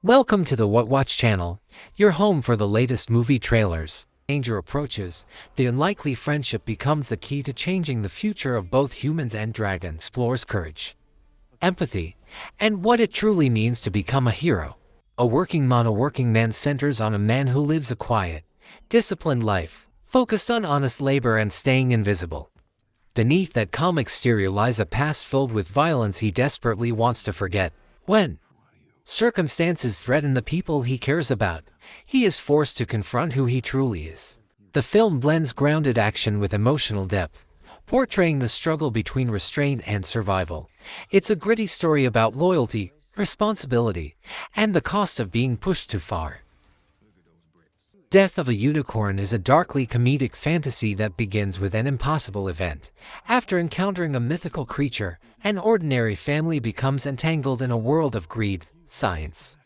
Welcome to the What Watch channel, your home for the latest movie trailers. Danger approaches, the unlikely friendship becomes the key to changing the future of both humans and dragons. Explores courage, empathy, and what it truly means to become a hero. A working man centers on a man who lives a quiet, disciplined life, focused on honest labor and staying invisible. Beneath that calm exterior lies a past filled with violence he desperately wants to forget. When circumstances threaten the people he cares about, he is forced to confront who he truly is. The film blends grounded action with emotional depth, portraying the struggle between restraint and survival. It's a gritty story about loyalty, responsibility, and the cost of being pushed too far. Death of a Unicorn is a darkly comedic fantasy that begins with an impossible event. After encountering a mythical creature, an ordinary family becomes entangled in a world of greed, science,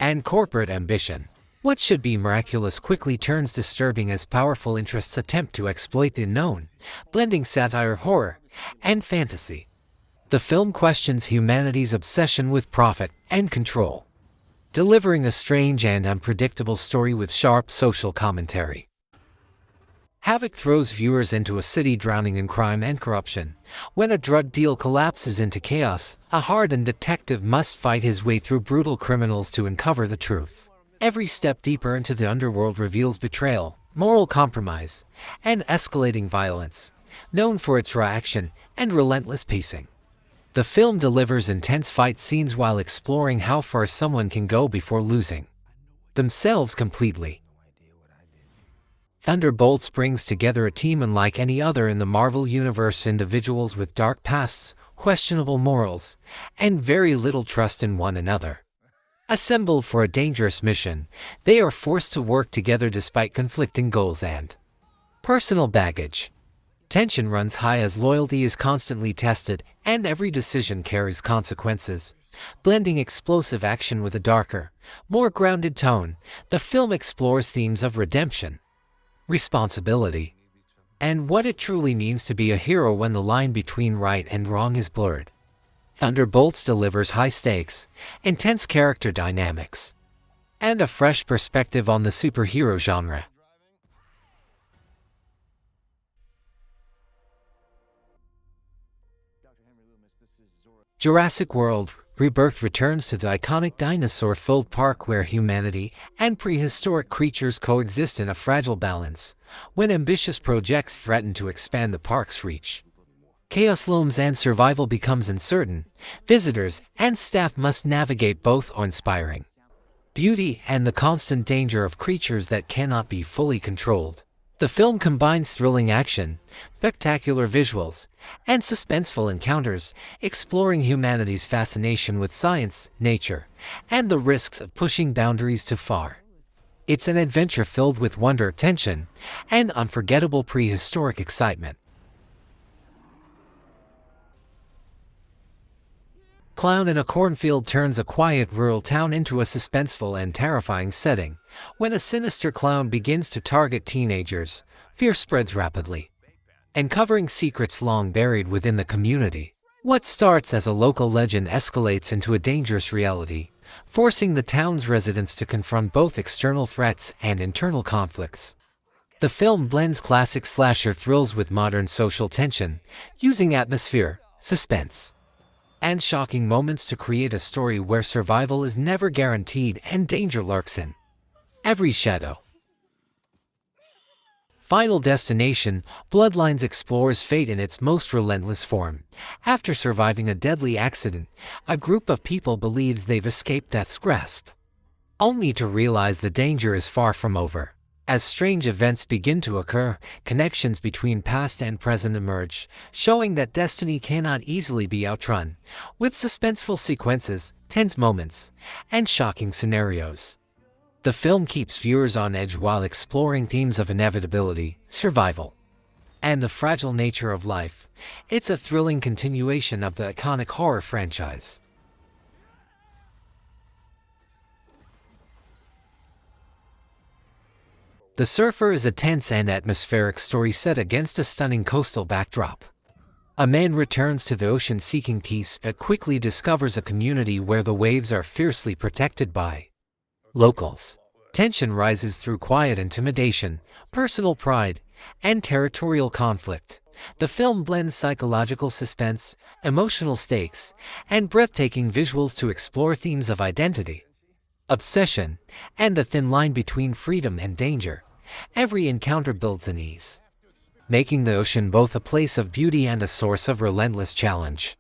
and corporate ambition. What should be miraculous quickly turns disturbing as powerful interests attempt to exploit the unknown, blending satire, horror, and fantasy. The film questions humanity's obsession with profit and control, delivering a strange and unpredictable story with sharp social commentary. Havoc throws viewers into a city drowning in crime and corruption. When a drug deal collapses into chaos, a hardened detective must fight his way through brutal criminals to uncover the truth. Every step deeper into the underworld reveals betrayal, moral compromise, and escalating violence, known for its raw action and relentless pacing. The film delivers intense fight scenes while exploring how far someone can go before losing themselves completely. Thunderbolts brings together a team unlike any other in the Marvel Universe, individuals with dark pasts, questionable morals, and very little trust in one another. Assembled for a dangerous mission, they are forced to work together despite conflicting goals and personal baggage. Tension runs high as loyalty is constantly tested, and every decision carries consequences. Blending explosive action with a darker, more grounded tone, the film explores themes of redemption, responsibility, and what it truly means to be a hero when the line between right and wrong is blurred. Thunderbolts delivers high stakes, intense character dynamics, and a fresh perspective on the superhero genre. Jurassic World Rebirth returns to the iconic dinosaur-filled park where humanity and prehistoric creatures coexist in a fragile balance. When ambitious projects threaten to expand the park's reach, chaos looms and survival becomes uncertain. Visitors and staff must navigate both awe-inspiring beauty and the constant danger of creatures that cannot be fully controlled. The film combines thrilling action, spectacular visuals, and suspenseful encounters, exploring humanity's fascination with science, nature, and the risks of pushing boundaries too far. It's an adventure filled with wonder, tension, and unforgettable prehistoric excitement. Clown in a Cornfield turns a quiet rural town into a suspenseful and terrifying setting. When a sinister clown begins to target teenagers, fear spreads rapidly, uncovering secrets long buried within the community. What starts as a local legend escalates into a dangerous reality, forcing the town's residents to confront both external threats and internal conflicts. The film blends classic slasher thrills with modern social tension, using atmosphere, suspense, and shocking moments to create a story where survival is never guaranteed and danger lurks in every shadow. Final Destination Bloodlines explores fate in its most relentless form. After surviving a deadly accident, a group of people believes they've escaped death's grasp, only to realize the danger is far from over. As strange events begin to occur, connections between past and present emerge, showing that destiny cannot easily be outrun. With suspenseful sequences, tense moments, and shocking scenarios, the film keeps viewers on edge while exploring themes of inevitability, survival, and the fragile nature of life. It's a thrilling continuation of the iconic horror franchise. The Surfer is a tense and atmospheric story set against a stunning coastal backdrop. A man returns to the ocean seeking peace but quickly discovers a community where the waves are fiercely protected by locals. Tension rises through quiet intimidation, personal pride, and territorial conflict. The film blends psychological suspense, emotional stakes, and breathtaking visuals to explore themes of identity, obsession, and the thin line between freedom and danger. Every encounter builds unease, making the ocean both a place of beauty and a source of relentless challenge.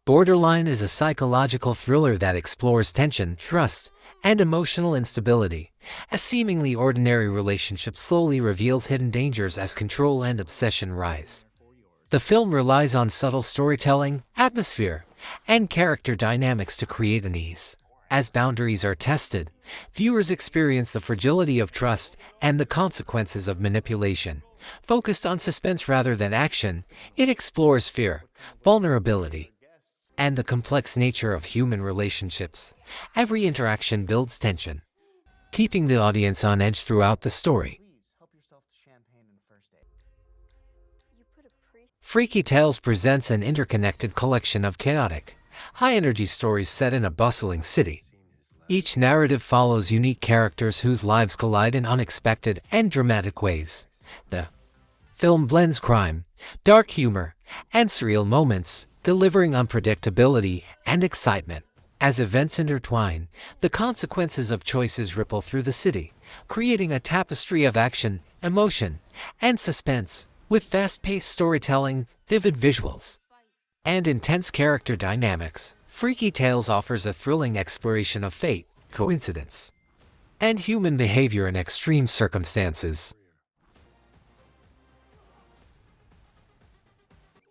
Borderline is a psychological thriller that explores tension, trust, and emotional instability. A seemingly ordinary relationship slowly reveals hidden dangers as control and obsession rise. The film relies on subtle storytelling, atmosphere, and character dynamics to create unease. As boundaries are tested, viewers experience the fragility of trust and the consequences of manipulation. Focused on suspense rather than action, it explores fear, vulnerability, and the complex nature of human relationships. Every interaction builds tension, keeping the audience on edge throughout the story. Freaky Tales presents an interconnected collection of chaotic, high-energy stories set in a bustling city. Each narrative follows unique characters whose lives collide in unexpected and dramatic ways. The film blends crime, dark humor, and surreal moments, delivering unpredictability and excitement. As events intertwine, the consequences of choices ripple through the city, creating a tapestry of action, emotion, and suspense. With fast-paced storytelling, vivid visuals, and intense character dynamics, Freaky Tales offers a thrilling exploration of fate, coincidence, and human behavior in extreme circumstances.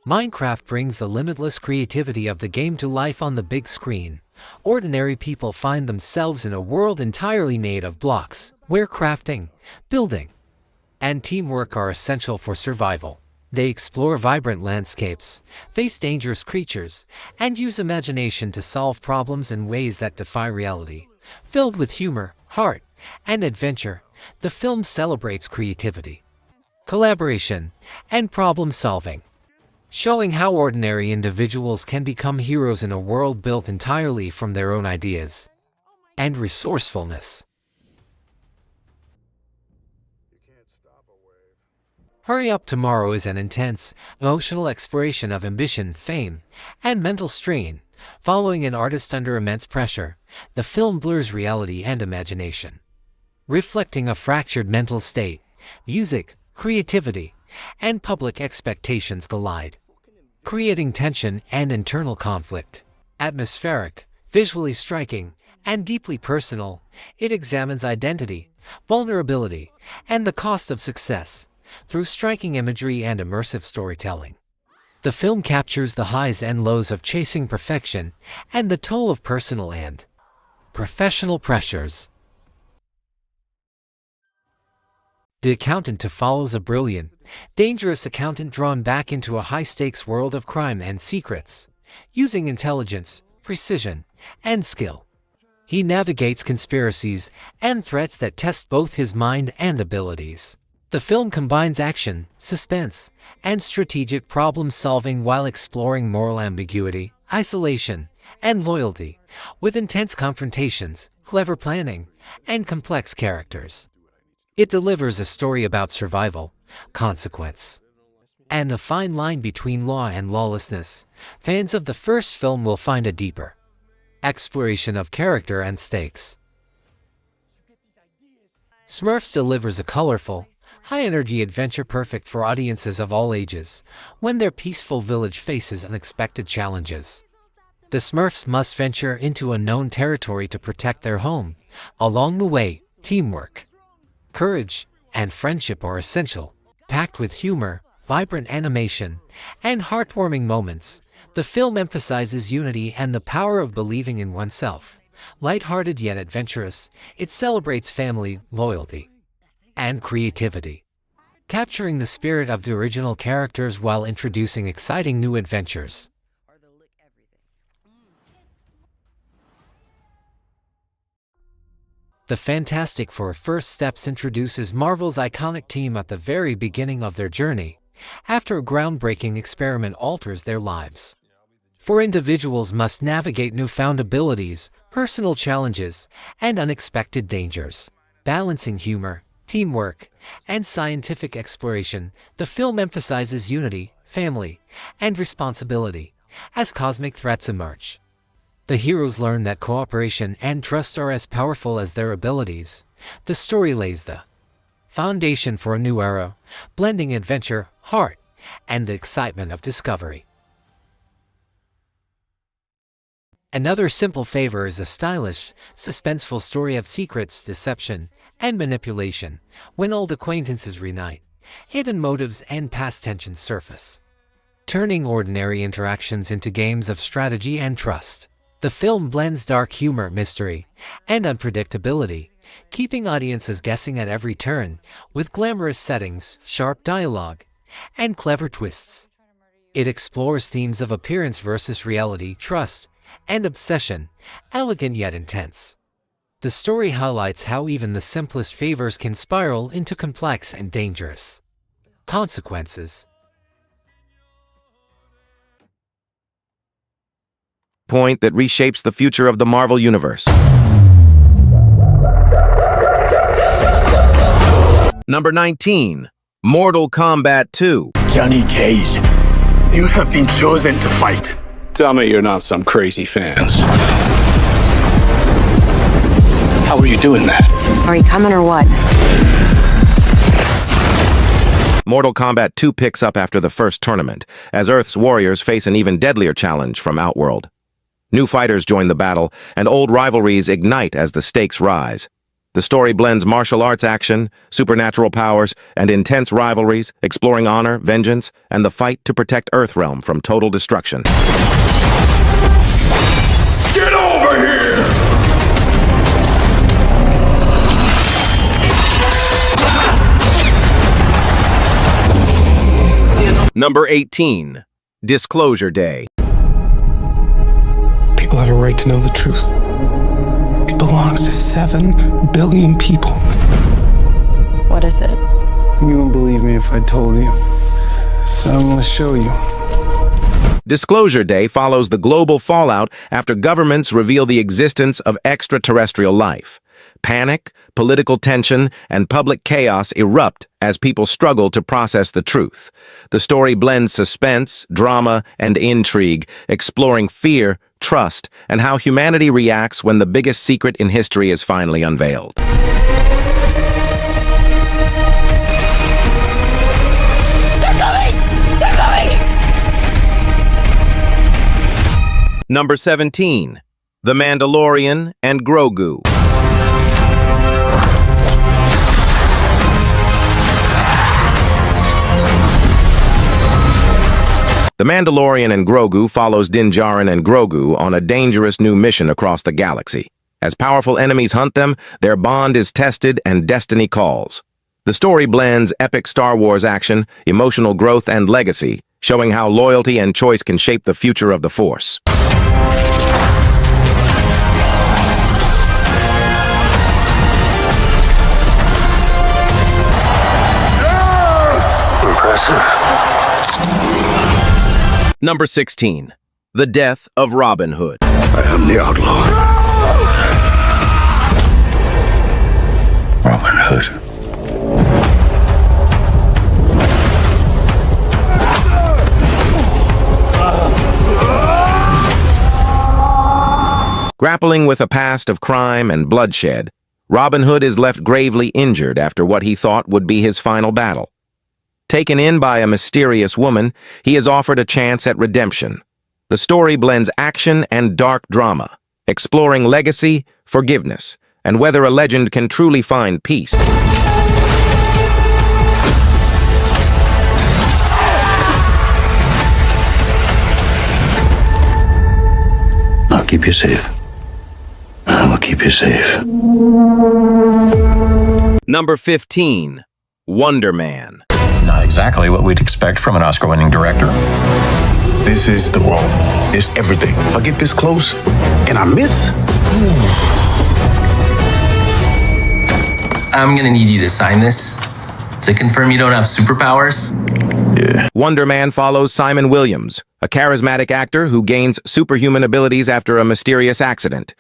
Minecraft brings the limitless creativity of the game to life on the big screen. Ordinary people find themselves in a world entirely made of blocks, where crafting, building, and teamwork are essential for survival. They explore vibrant landscapes, face dangerous creatures, and use imagination to solve problems in ways that defy reality. Filled with humor, heart, and adventure, the film celebrates creativity, collaboration, and problem-solving, showing how ordinary individuals can become heroes in a world built entirely from their own ideas and resourcefulness. Hurry Up Tomorrow is an intense, emotional exploration of ambition, fame, and mental strain. Following an artist under immense pressure, the film blurs reality and imagination, reflecting a fractured mental state. Music, creativity, and public expectations collide, creating tension and internal conflict. Atmospheric, visually striking, and deeply personal, it examines identity, vulnerability, and the cost of success through striking imagery and immersive storytelling. The film captures the highs and lows of chasing perfection and the toll of personal and professional pressures. The Accountant follows a brilliant, dangerous accountant drawn back into a high-stakes world of crime and secrets. Using intelligence, precision, and skill, he navigates conspiracies and threats that test both his mind and abilities. The film combines action, suspense, and strategic problem-solving while exploring moral ambiguity, isolation, and loyalty, with intense confrontations, clever planning, and complex characters. It delivers a story about survival, consequence, and a fine line between law and lawlessness. Fans of the first film will find a deeper exploration of character and stakes. Smurfs delivers a colorful, high-energy adventure perfect for audiences of all ages when their peaceful village faces unexpected challenges. The Smurfs must venture into unknown territory to protect their home. Along the way, teamwork, courage, and friendship are essential. Packed with humor, vibrant animation, and heartwarming moments, the film emphasizes unity and the power of believing in oneself. Light-hearted yet adventurous, it celebrates family, loyalty, and creativity, capturing the spirit of the original characters while introducing exciting new adventures. The Fantastic Four First Steps introduces Marvel's iconic team at the very beginning of their journey, after a groundbreaking experiment alters their lives. Four individuals must navigate newfound abilities, personal challenges, and unexpected dangers. Balancing humor, teamwork, and scientific exploration, the film emphasizes unity, family, and responsibility as cosmic threats emerge. The heroes learn that cooperation and trust are as powerful as their abilities. The story lays the foundation for a new era, blending adventure, heart, and the excitement of discovery. Another simple favor is a stylish, suspenseful story of secrets, deception, and manipulation. When old acquaintances reunite, hidden motives and past tensions surface, turning ordinary interactions into games of strategy and trust. The film blends dark humor, mystery, and unpredictability, keeping audiences guessing at every turn, with glamorous settings, sharp dialogue, and clever twists. It explores themes of appearance versus reality, trust, and obsession, elegant yet intense. The story highlights how even the simplest favors can spiral into complex and dangerous consequences. Point that reshapes the future of the Marvel Universe. Number 19, Mortal Kombat 2. Johnny Cage, you have been chosen to fight. Tell me you're not some crazy fans. How are you doing that? Are you coming or what? Mortal Kombat 2 picks up after the first tournament, as Earth's warriors face an even deadlier challenge from Outworld. New fighters join the battle, and old rivalries ignite as the stakes rise. The story blends martial arts action, supernatural powers, and intense rivalries, exploring honor, vengeance, and the fight to protect Earthrealm from total destruction. Get over here! Number 18, Disclosure Day. People have a right to know the truth. It belongs to 7 billion people. What is it? You wouldn't believe me if I told you. So I'm going to show you. Disclosure Day follows the global fallout after governments reveal the existence of extraterrestrial life. Panic, political tension, and public chaos erupt as people struggle to process the truth. The story blends suspense, drama, and intrigue, exploring fear, trust, and how humanity reacts when the biggest secret in history is finally unveiled. Number 17, The Mandalorian and Grogu. The Mandalorian and Grogu follows Din Djarin and Grogu on a dangerous new mission across the galaxy. As powerful enemies hunt them, their bond is tested and destiny calls. The story blends epic Star Wars action, emotional growth, and legacy, showing how loyalty and choice can shape the future of the Force. Impressive. Number 16, The Death of Robin Hood. I am the outlaw. Robin Hood. Grappling with a past of crime and bloodshed, Robin Hood is left gravely injured after what he thought would be his final battle. Taken in by a mysterious woman, he is offered a chance at redemption. The story blends action and dark drama, exploring legacy, forgiveness, and whether a legend can truly find peace. I'll keep you safe. I will keep you safe. Number 15, Wonder Man. Not exactly what we'd expect from an Oscar-winning director. This is the world. It's everything. If I get this close and I miss, I'm gonna need you to sign this to confirm you don't have superpowers. Wonder Man follows Simon Williams, a charismatic actor who gains superhuman abilities after a mysterious accident.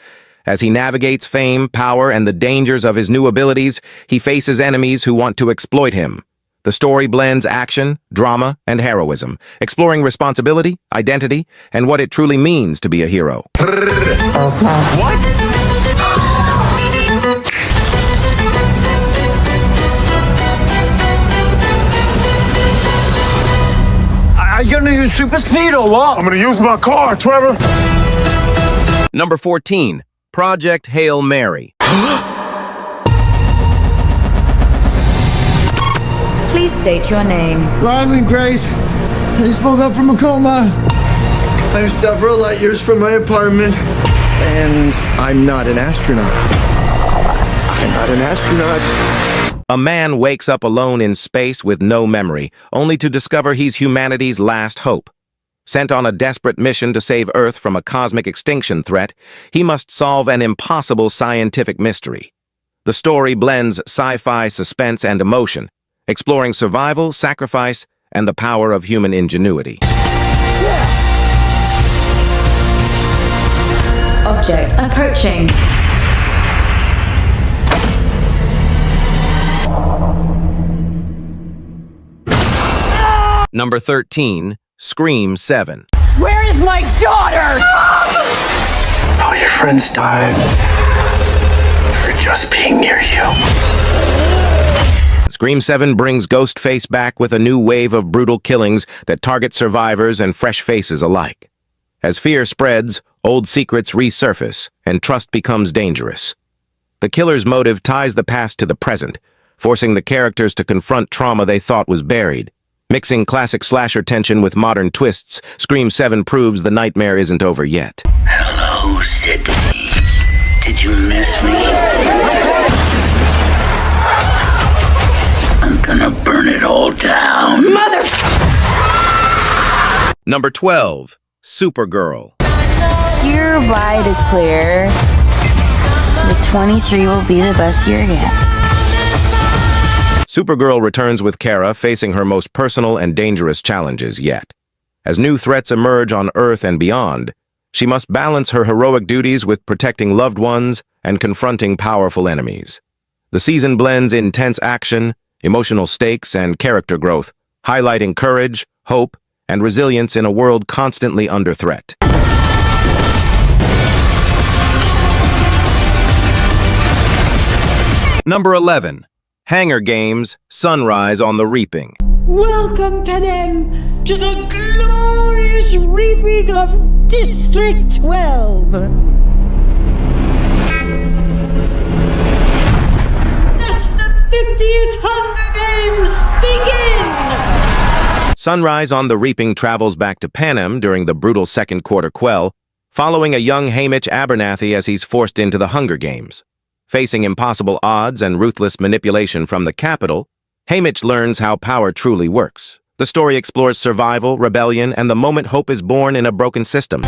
As he navigates fame, power, and the dangers of his new abilities, he faces enemies who want to exploit him. The story blends action, drama, and heroism, exploring responsibility, identity, and what it truly means to be a hero. Are you gonna use super speed or what? I'm gonna use my car, Trevor. Number 14, Project Hail Mary. Please state your name. Ryland Grace. I just woke up from a coma. I'm several light years from my apartment. And I'm not an astronaut. I'm not an astronaut. A man wakes up alone in space with no memory, only to discover he's humanity's last hope. Sent on a desperate mission to save Earth from a cosmic extinction threat, he must solve an impossible scientific mystery. The story blends sci-fi, suspense, and emotion, exploring survival, sacrifice, and the power of human ingenuity. Object approaching. Number 13, Scream 7. Where is my daughter? All your friends died for just being near you. Scream 7 brings Ghostface back with a new wave of brutal killings that target survivors and fresh faces alike. As fear spreads, old secrets resurface, and trust becomes dangerous. The killer's motive ties the past to the present, forcing the characters to confront trauma they thought was buried. Mixing classic slasher tension with modern twists, Scream 7 proves the nightmare isn't over yet. Hello, Sydney. Did you miss me? I'm gonna burn it all down. Mother! Number 12, Supergirl. Hereby declare the 23 will be the best year yet. Supergirl returns with Kara facing her most personal and dangerous challenges yet. As new threats emerge on Earth and beyond, she must balance her heroic duties with protecting loved ones and confronting powerful enemies. The season blends intense action, emotional stakes, and character growth, highlighting courage, hope, and resilience in a world constantly under threat. Number 11, Hunger Games, Sunrise on the Reaping. Welcome, Panem, to the glorious reaping of District 12. Let the 50th Hunger Games begin! Sunrise on the Reaping travels back to Panem during the brutal second quarter quell, following a young Hamish Abernathy as he's forced into the Hunger Games. Facing impossible odds and ruthless manipulation from the capital, Hamish learns how power truly works. The story explores survival, rebellion, and the moment hope is born in a broken system.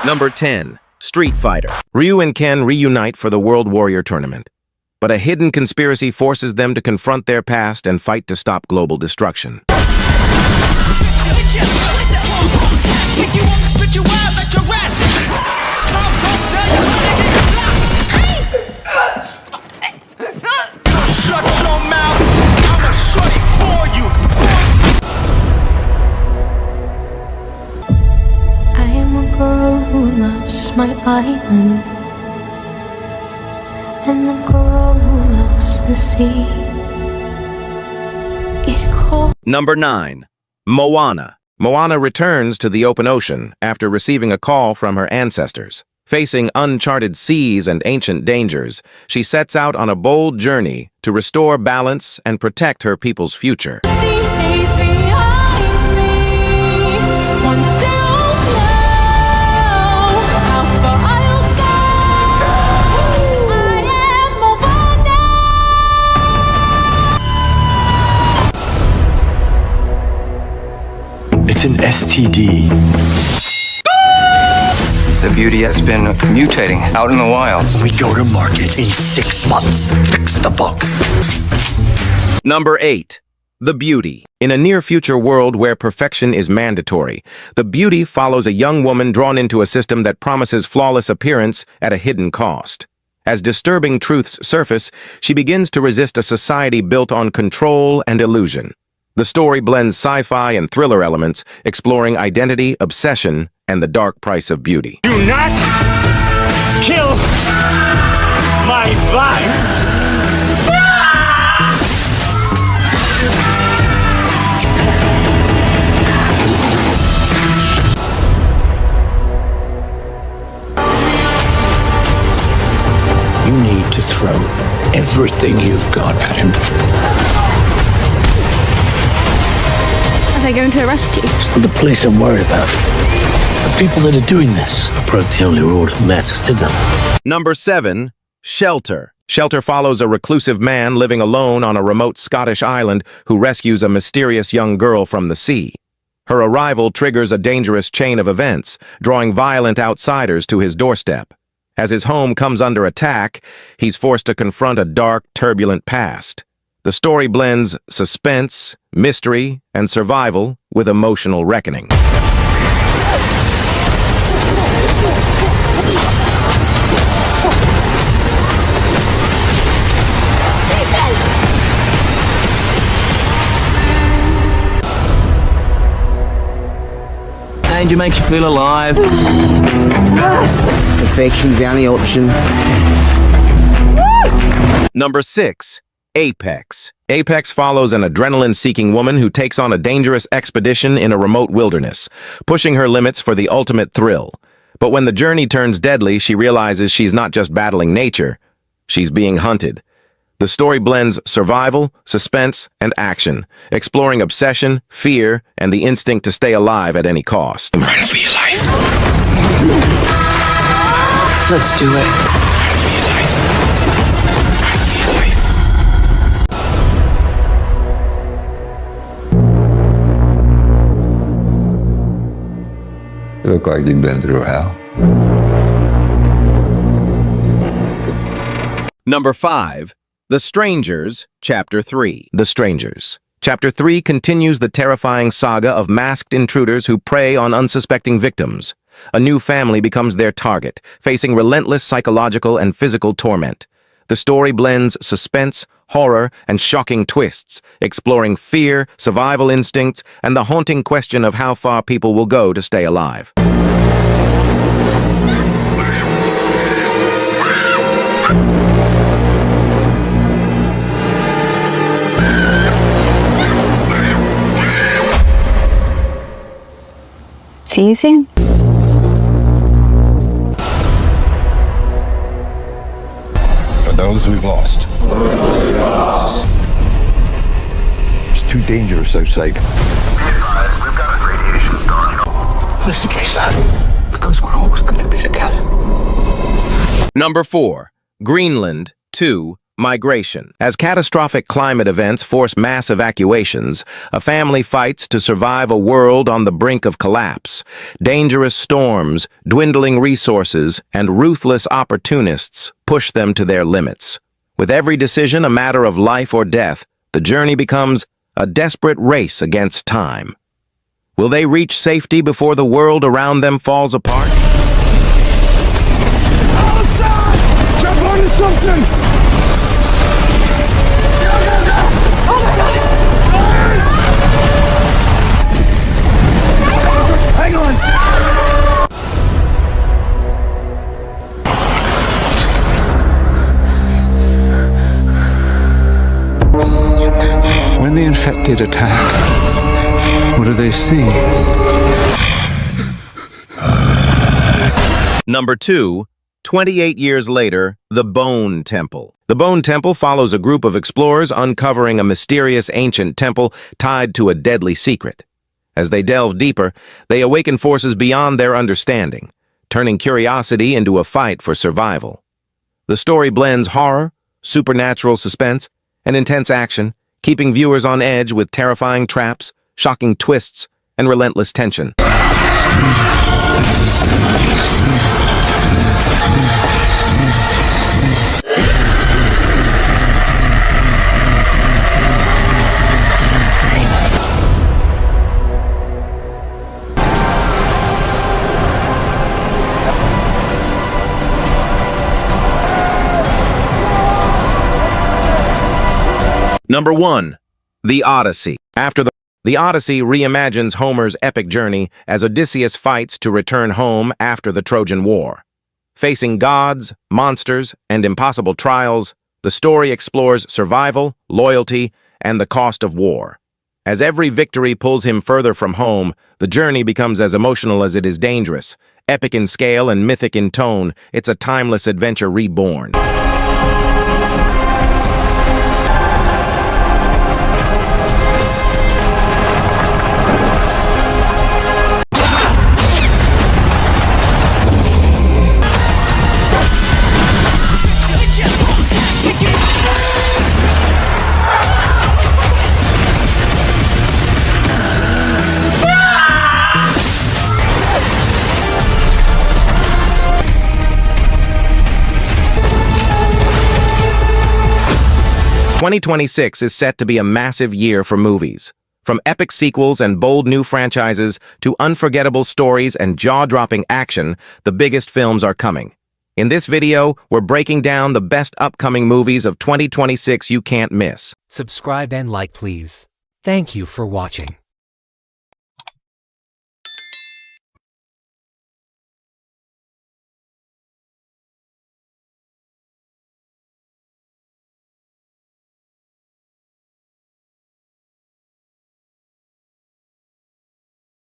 Number 10, Street Fighter. Ryu and Ken reunite for the World Warrior Tournament, but a hidden conspiracy forces them to confront their past and fight to stop global destruction. My island, and the girl who loves the sea. It calls. Number 9, Moana. Moana returns to the open ocean after receiving a call from her ancestors. Facing uncharted seas and ancient dangers, she sets out on a bold journey to restore balance and protect her people's future. It's an STD. The beauty has been mutating out in the wild. We go to market in 6 months. Fix the box. Number 8. The Beauty. In a near-future world where perfection is mandatory, The Beauty follows a young woman drawn into a system that promises flawless appearance at a hidden cost. As disturbing truths surface, she begins to resist a society built on control and illusion. The story blends sci-fi and thriller elements, exploring identity, obsession, and the dark price of beauty. Do not kill my vibe! You need to throw everything you've got at him. Are they going to arrest you? It's not the police I'm worried about. The people that are doing this. I broke the only rule that matters to them. Number 7. Shelter. Shelter follows a reclusive man living alone on a remote Scottish island who rescues a mysterious young girl from the sea. Her arrival triggers a dangerous chain of events, drawing violent outsiders to his doorstep. As his home comes under attack, he's forced to confront a dark, turbulent past. The story blends suspense, mystery, and survival with emotional reckoning. Danger makes you feel alive. Perfection's the only option. Number 6. Apex. Apex follows an adrenaline-seeking woman who takes on a dangerous expedition in a remote wilderness, pushing her limits for the ultimate thrill. But when the journey turns deadly, she realizes she's not just battling nature, she's being hunted. The story blends survival, suspense, and action, exploring obsession, fear, and the instinct to stay alive at any cost. Run for your life. Let's do it. Run for your life. Run for your life. You look like you've been through hell. Number 5. The Strangers, Chapter 3. The Strangers. Chapter 3 continues the terrifying saga of masked intruders who prey on unsuspecting victims. A new family becomes their target, facing relentless psychological and physical torment. The story blends suspense, horror, and shocking twists, exploring fear, survival instincts, and the haunting question of how far people will go to stay alive. See you soon. For those we've lost. It's too dangerous outside. Investigate that, because we're always going to be together. Number 4. Greenland 2. Migration. As catastrophic climate events force mass evacuations, a family fights to survive a world on the brink of collapse. Dangerous storms, dwindling resources, and ruthless opportunists push them to their limits. With every decision a matter of life or death, the journey becomes a desperate race against time. Will they reach safety before the world around them falls apart? Outside! Jump onto something! Hang on! When the infected attack, what do they see? Number 2. 28 years later, the Bone Temple. The Bone Temple follows a group of explorers uncovering a mysterious ancient temple tied to a deadly secret. As they delve deeper, they awaken forces beyond their understanding, turning curiosity into a fight for survival. The story blends horror, supernatural suspense, and intense action, keeping viewers on edge with terrifying traps, shocking twists, and relentless tension. Number 1. The Odyssey. The Odyssey reimagines Homer's epic journey as Odysseus fights to return home after the Trojan War. Facing gods, monsters, and impossible trials, the story explores survival, loyalty, and the cost of war. As every victory pulls him further from home, the journey becomes as emotional as it is dangerous. Epic in scale and mythic in tone, it's a timeless adventure reborn. "2026 is set to be a massive year for movies. From epic sequels and bold new franchises to unforgettable stories and jaw-dropping action, the biggest films are coming. In this video, we're breaking down the best upcoming movies of 2026 you can't miss. Subscribe and like, please. Thank you for watching.